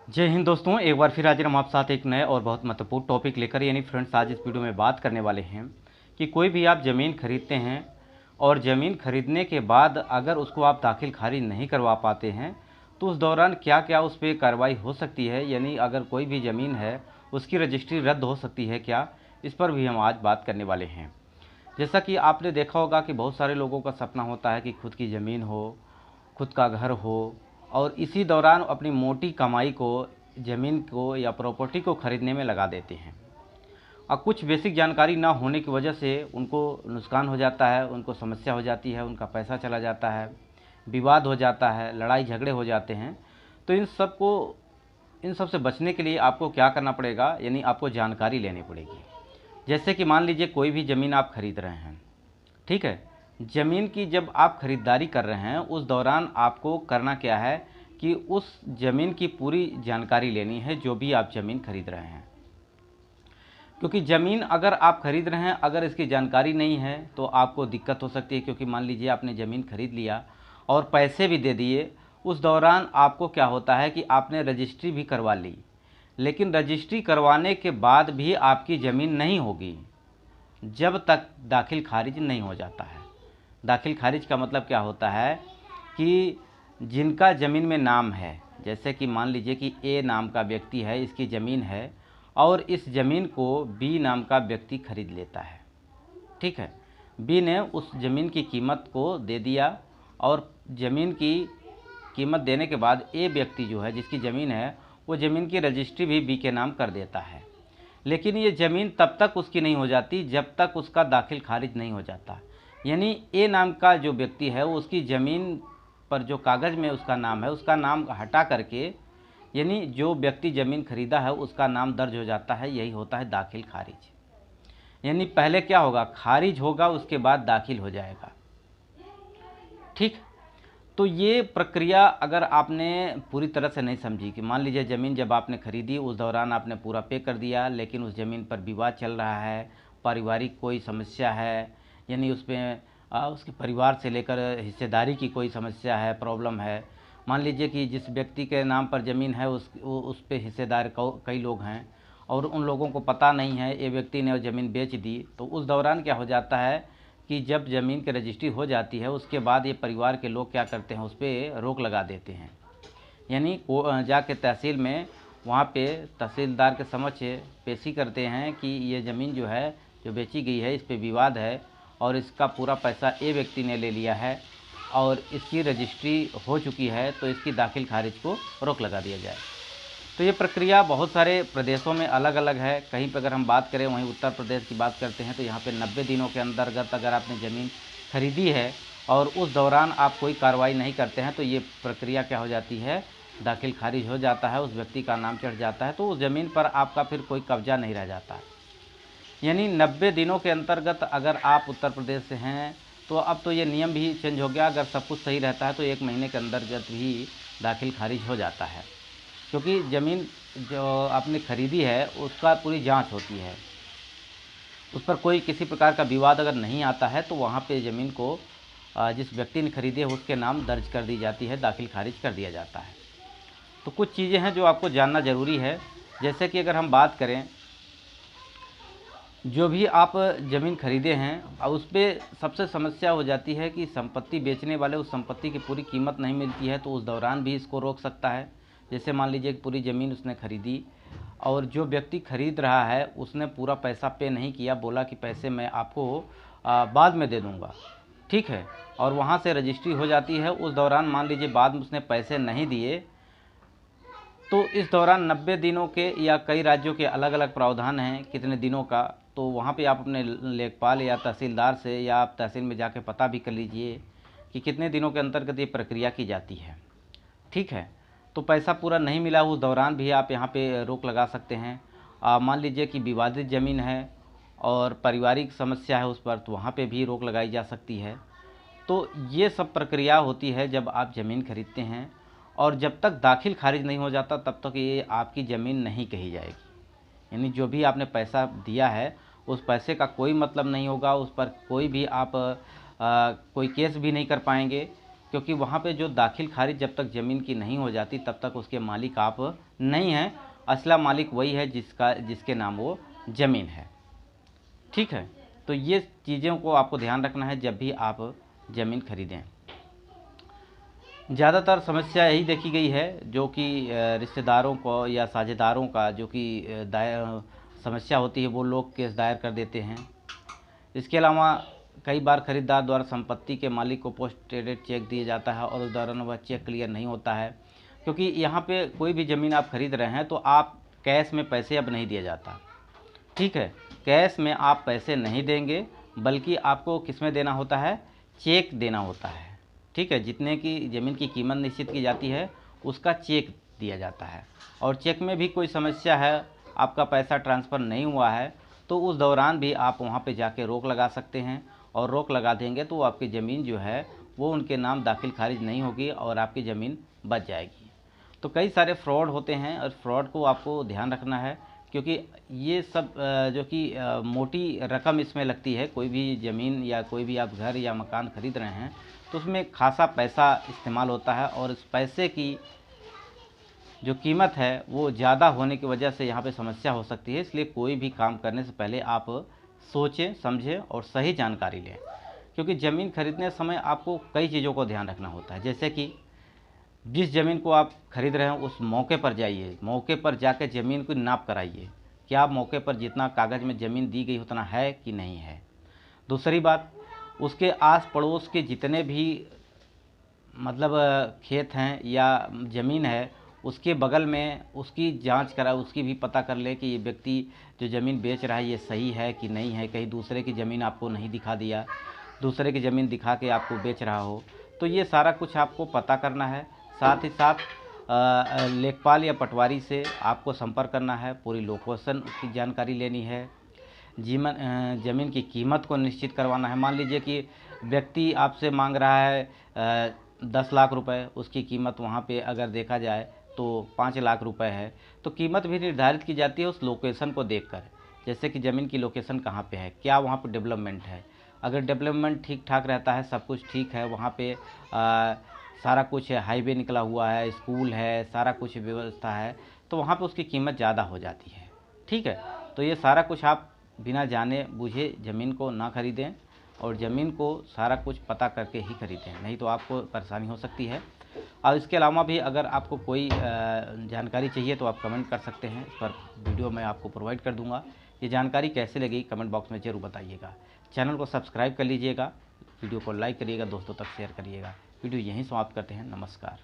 जय हिंद दोस्तों, एक बार फिर हाजिर हम आप साथ एक नए और बहुत महत्वपूर्ण टॉपिक लेकर। यानी फ्रेंड्स, आज इस वीडियो में बात करने वाले हैं कि कोई भी आप ज़मीन खरीदते हैं और ज़मीन खरीदने के बाद अगर उसको आप दाखिल खारिज नहीं करवा पाते हैं तो उस दौरान क्या क्या उस पर कार्रवाई हो सकती है। यानी अगर कोई भी ज़मीन है उसकी रजिस्ट्री रद्द हो सकती है क्या, इस पर भी हम आज बात करने वाले हैं। जैसा कि आपने देखा होगा कि बहुत सारे लोगों का सपना होता है कि खुद की ज़मीन हो, खुद का घर हो, और इसी दौरान अपनी मोटी कमाई को ज़मीन को या प्रॉपर्टी को ख़रीदने में लगा देते हैं। और कुछ बेसिक जानकारी ना होने की वजह से उनको नुकसान हो जाता है, उनको समस्या हो जाती है, उनका पैसा चला जाता है, विवाद हो जाता है, लड़ाई झगड़े हो जाते हैं। तो इन सब से बचने के लिए आपको क्या करना पड़ेगा, यानी आपको जानकारी लेनी पड़ेगी। जैसे कि मान लीजिए कोई भी ज़मीन आप खरीद रहे हैं, ठीक है। ज़मीन की जब आप खरीदारी कर रहे हैं उस दौरान आपको करना क्या है कि उस ज़मीन की पूरी जानकारी लेनी है, जो भी आप ज़मीन खरीद रहे हैं। क्योंकि ज़मीन अगर आप खरीद रहे हैं, अगर इसकी जानकारी नहीं है तो आपको दिक्कत हो सकती है। क्योंकि मान लीजिए आपने ज़मीन खरीद लिया और पैसे भी दे दिए, उस दौरान आपको क्या होता है कि आपने रजिस्ट्री भी करवा ली, लेकिन रजिस्ट्री करवाने के बाद भी आपकी ज़मीन नहीं होगी जब तक दाखिल खारिज नहीं हो जाता है। दाखिल खारिज का मतलब क्या होता है कि जिनका ज़मीन में नाम है, जैसे कि मान लीजिए कि ए नाम का व्यक्ति है, इसकी ज़मीन है और इस ज़मीन को बी नाम का व्यक्ति खरीद लेता है, ठीक है। बी ने उस ज़मीन की कीमत को दे दिया और ज़मीन की कीमत देने के बाद ए व्यक्ति जो है, जिसकी ज़मीन है, वो ज़मीन की रजिस्ट्री भी बी के नाम कर देता है। लेकिन ये ज़मीन तब तक उसकी नहीं हो जाती जब तक उसका दाखिल खारिज नहीं हो जाता। यानी ए नाम का जो व्यक्ति है वो उसकी ज़मीन पर जो कागज़ में उसका नाम है, उसका नाम हटा करके, यानी जो व्यक्ति ज़मीन खरीदा है उसका नाम दर्ज हो जाता है। यही होता है दाखिल खारिज। यानी पहले क्या होगा, खारिज होगा, उसके बाद दाखिल हो जाएगा, ठीक। तो ये प्रक्रिया अगर आपने पूरी तरह से नहीं समझी कि मान लीजिए ज़मीन जब आपने खरीदी उस दौरान आपने पूरा पे कर दिया, लेकिन उस ज़मीन पर विवाद चल रहा है, पारिवारिक कोई समस्या है, यानी उसमें उसके परिवार से लेकर हिस्सेदारी की कोई समस्या है, प्रॉब्लम है। मान लीजिए कि जिस व्यक्ति के नाम पर ज़मीन है उस पे हिस्सेदार कई लोग हैं और उन लोगों को पता नहीं है, ये व्यक्ति ने ज़मीन बेच दी। तो उस दौरान क्या हो जाता है कि जब ज़मीन की रजिस्ट्री हो जाती है उसके बाद ये परिवार के लोग क्या करते हैं, उस पर रोक लगा देते हैं। यानी जाके तहसील में वहाँ पे तहसीलदार के समक्ष पेशी करते हैं कि ये ज़मीन जो है, जो बेची गई है, इस पे विवाद है और इसका पूरा पैसा ए व्यक्ति ने ले लिया है और इसकी रजिस्ट्री हो चुकी है, तो इसकी दाखिल खारिज को रोक लगा दिया जाए। तो ये प्रक्रिया बहुत सारे प्रदेशों में अलग अलग है। कहीं पर अगर हम बात करें, वहीं उत्तर प्रदेश की बात करते हैं तो यहाँ पे 90 दिनों के अंतर्गत अगर आपने ज़मीन खरीदी है और उस दौरान आप कोई कार्रवाई नहीं करते हैं तो ये प्रक्रिया क्या हो जाती है, दाखिल खारिज हो जाता है, उस व्यक्ति का नाम चढ़ जाता है, तो उस ज़मीन पर आपका फिर कोई कब्जा नहीं रह जाता। यानी 90 दिनों के अंतर्गत अगर आप उत्तर प्रदेश से हैं तो अब तो ये नियम भी चेंज हो गया। अगर सब कुछ सही रहता है तो 1 महीने के अंतर्गत भी दाखिल खारिज हो जाता है। क्योंकि ज़मीन जो आपने खरीदी है उसका पूरी जांच होती है, उस पर कोई किसी प्रकार का विवाद अगर नहीं आता है तो वहाँ पे ज़मीन को जिस व्यक्ति ने खरीदी है उसके नाम दर्ज कर दी जाती है, दाखिल खारिज कर दिया जाता है। तो कुछ चीज़ें हैं जो आपको जानना ज़रूरी है। जैसे कि अगर हम बात करें, जो भी आप ज़मीन खरीदे हैं और उस पर सबसे समस्या हो जाती है कि संपत्ति बेचने वाले उस संपत्ति की पूरी कीमत नहीं मिलती है, तो उस दौरान भी इसको रोक सकता है। जैसे मान लीजिए कि पूरी ज़मीन उसने खरीदी और जो व्यक्ति खरीद रहा है उसने पूरा पैसा पे नहीं किया, बोला कि पैसे मैं आपको बाद में दे दूंगा, ठीक है, और वहाँ से रजिस्ट्री हो जाती है। उस दौरान मान लीजिए बाद में उसने पैसे नहीं दिए, तो इस दौरान 90 दिनों के या कई राज्यों के अलग अलग प्रावधान हैं कितने दिनों का, तो वहाँ पे आप अपने लेखपाल या तहसीलदार से या आप तहसील में जाके पता भी कर लीजिए कि कितने दिनों के अंतर्गत ये प्रक्रिया की जाती है, ठीक है। तो पैसा पूरा नहीं मिला उस दौरान भी आप यहाँ पे रोक लगा सकते हैं। मान लीजिए कि विवादित ज़मीन है और पारिवारिक समस्या है उस पर, तो वहाँ पे भी रोक लगाई जा सकती है। तो ये सब प्रक्रिया होती है जब आप ज़मीन खरीदते हैं, और जब तक दाखिल खारिज नहीं हो जाता तब तक ये आपकी ज़मीन नहीं कही जाएगी। यानी जो भी आपने पैसा दिया है उस पैसे का कोई मतलब नहीं होगा, उस पर कोई भी आप कोई केस भी नहीं कर पाएंगे। क्योंकि वहाँ पे जो दाखिल खारिज जब तक ज़मीन की नहीं हो जाती तब तक उसके मालिक आप नहीं हैं। असला मालिक वही है जिसके नाम वो ज़मीन है। ठीक है, तो ये चीज़ों को आपको ध्यान रखना है जब भी आप ज़मीन खरीदें। ज़्यादातर समस्या यही देखी गई है जो कि रिश्तेदारों को या साझेदारों का जो कि समस्या होती है, वो लोग केस दायर कर देते हैं। इसके अलावा कई बार खरीदार द्वारा संपत्ति के मालिक को पोस्ट डेटेड चेक दिया जाता है और उस दौरान वह चेक क्लियर नहीं होता है, क्योंकि यहाँ पे कोई भी ज़मीन आप खरीद रहे हैं तो आप कैश में पैसे अब नहीं दिया जाता। ठीक है, कैश में आप पैसे नहीं देंगे, बल्कि आपको किस में देना होता है, चेक देना होता है। ठीक है, जितने की ज़मीन की कीमत निश्चित की जाती है उसका चेक दिया जाता है। और चेक में भी कोई समस्या है, आपका पैसा ट्रांसफ़र नहीं हुआ है, तो उस दौरान भी आप वहाँ पे जाके रोक लगा सकते हैं, और रोक लगा देंगे तो आपकी ज़मीन जो है वो उनके नाम दाखिल खारिज नहीं होगी और आपकी ज़मीन बच जाएगी। तो कई सारे फ्रॉड होते हैं और फ्रॉड को आपको ध्यान रखना है, क्योंकि ये सब जो कि मोटी रकम इसमें लगती है। कोई भी ज़मीन या कोई भी आप घर या मकान खरीद रहे हैं तो उसमें खासा पैसा इस्तेमाल होता है, और इस पैसे की जो कीमत है वो ज़्यादा होने की वजह से यहाँ पे समस्या हो सकती है। इसलिए कोई भी काम करने से पहले आप सोचें, समझें और सही जानकारी लें, क्योंकि ज़मीन खरीदने समय आपको कई चीज़ों को ध्यान रखना होता है। जैसे कि जिस ज़मीन को आप खरीद रहे हैं उस मौके पर जाइए, मौके पर जाकर ज़मीन को नाप कराइए, क्या मौके पर जितना कागज़ में ज़मीन दी गई उतना है कि नहीं है। दूसरी बात, उसके आस पड़ोस के जितने भी मतलब खेत हैं या ज़मीन है उसके बगल में उसकी जांच करा, उसकी भी पता कर ले कि ये व्यक्ति जो ज़मीन बेच रहा है ये सही है कि नहीं है, कहीं दूसरे की ज़मीन आपको नहीं दिखा दिया, दूसरे की ज़मीन दिखा के आपको बेच रहा हो। तो ये सारा कुछ आपको पता करना है। साथ ही साथ लेखपाल या पटवारी से आपको संपर्क करना है, पूरी लोकेशन की जानकारी लेनी है, ज़मीन की कीमत को निश्चित करवाना है। मान लीजिए कि व्यक्ति आपसे मांग रहा है 10 लाख रुपए, उसकी कीमत वहाँ पे अगर देखा जाए तो 5 लाख रुपए है, तो कीमत भी निर्धारित की जाती है उस लोकेशन को देखकर। जैसे कि ज़मीन की लोकेशन कहाँ पे है, क्या वहाँ पे डेवलपमेंट है। अगर डेवलपमेंट ठीक ठाक रहता है, सब कुछ ठीक है, वहाँ पे सारा कुछ है, हाईवे निकला हुआ है, स्कूल है, सारा कुछ व्यवस्था है, तो वहाँ पे उसकी कीमत ज़्यादा हो जाती है। ठीक है, तो ये सारा कुछ आप बिना जाने बूझे ज़मीन को ना खरीदें, और ज़मीन को सारा कुछ पता करके ही खरीदें, नहीं तो आपको परेशानी हो सकती है। और इसके अलावा भी अगर आपको कोई जानकारी चाहिए तो आप कमेंट कर सकते हैं, इस पर वीडियो मैं आपको प्रोवाइड कर दूंगा। ये जानकारी कैसे लगी कमेंट बॉक्स में ज़रूर बताइएगा। चैनल को सब्सक्राइब कर लीजिएगा, वीडियो को लाइक करिएगा, दोस्तों तक शेयर करिएगा। वीडियो यहीं समाप्त करते हैं। नमस्कार।